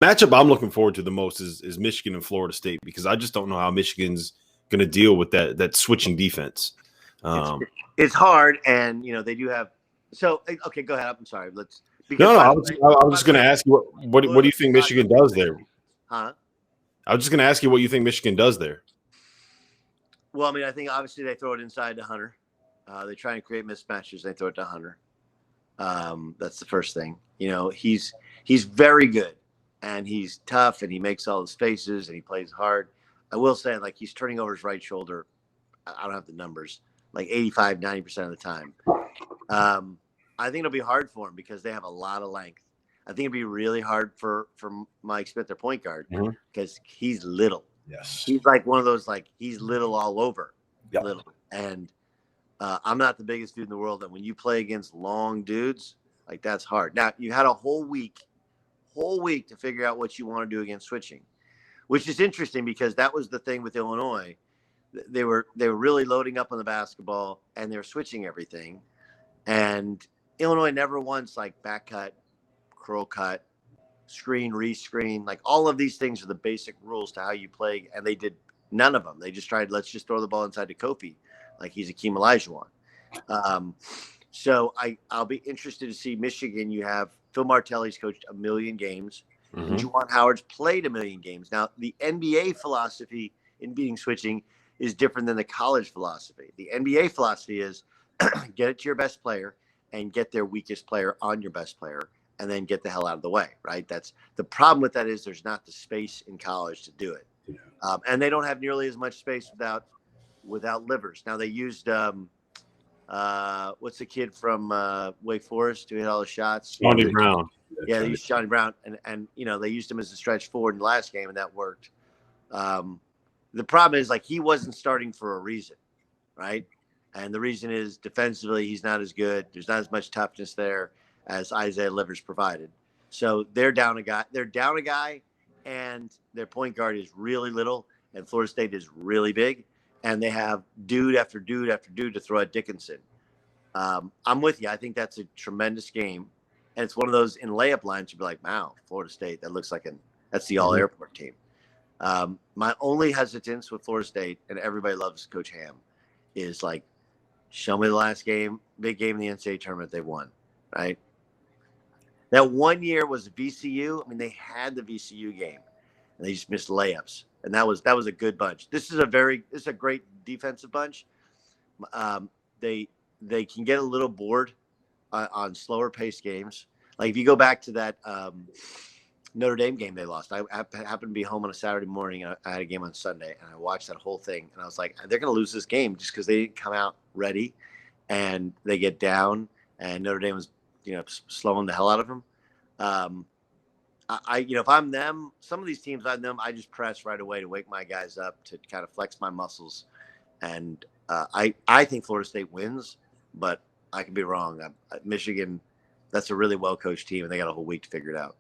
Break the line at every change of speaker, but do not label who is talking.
Matchup I'm looking forward to the most is Michigan and Florida State, because I just don't know how Michigan's going to deal with that switching defense.
It's hard, and they do have. So okay, go ahead. I'm sorry. Let's.
No, I was just going to ask you what do you think Michigan does there?
Huh?
I was just going to ask you what you think Michigan does there.
Well, I mean, I think obviously they throw it inside to Hunter. They try and create mismatches. They throw it to Hunter. That's the first thing. He's very good, and he's tough, and he makes all the spaces, and he plays hard. I will say, like, he's turning over his right shoulder. I don't have the numbers, like 85, 90% of the time. I think it'll be hard for him because they have a lot of length. I think it'd be really hard for Mike Smith, their point guard, because he's little.
Yes.
He's like one of those, like, he's little all over.
Yep.
Little. And I'm not the biggest dude in the world. And when you play against long dudes, like, that's hard. Now, you had a whole week to figure out what you want to do against switching, which is interesting because that was the thing with Illinois. They were really loading up on the basketball, and they're switching everything. And Illinois never once, like, back cut, curl cut, screen, rescreen, like, all of these things are the basic rules to how you play. And they did none of them. They just tried, let's just throw the ball inside to Kofi, like he's Akeem Olajuwon. So I'll be interested to see Michigan. You have Phil Martelli's coached 1 million games. Juwan Howard's played 1 million games. Now, the NBA philosophy in beating switching is different than the college philosophy. The NBA philosophy is get it to your best player and get their weakest player on your best player, and then get the hell out of the way, right? That's the problem with that, is there's not the space in college to do it. Yeah. And they don't have nearly as much space without Livers. Now, they used what's the kid from Wake Forest who hit all the shots?
Johnny Brown.
Yeah, they used Johnny Brown, and they used him as a stretch forward in the last game, and that worked. The problem is, like, he wasn't starting for a reason, right? And the reason is defensively he's not as good. There's not as much toughness there as Isaiah Livers provided. So they're down a guy, and their point guard is really little, and Florida State is really big, and they have dude after dude after dude to throw at Dickinson. I'm with you. I think that's a tremendous game, and it's one of those in layup lines you'd be like, wow, Florida State, that looks like that's the all-airport team. My only hesitance with Florida State, and everybody loves Coach Ham, is like, show me the last game, big game in the NCAA tournament they won, right? That 1 year was VCU. I mean, they had the VCU game, and they just missed layups, and that was a good bunch. This is a great defensive bunch. They can get a little bored on slower paced games. Like, if you go back to that Notre Dame game they lost, I happened to be home on a Saturday morning. I had a game on Sunday, and I watched that whole thing, and I was like, they're going to lose this game just because they didn't come out ready, and they get down, and Notre Dame was slowing the hell out of them. If I'm them, some of these teams I'm them, I just press right away to wake my guys up, to kind of flex my muscles. And I think Florida State wins, but I could be wrong. Michigan, that's a really well-coached team, and they got a whole week to figure it out.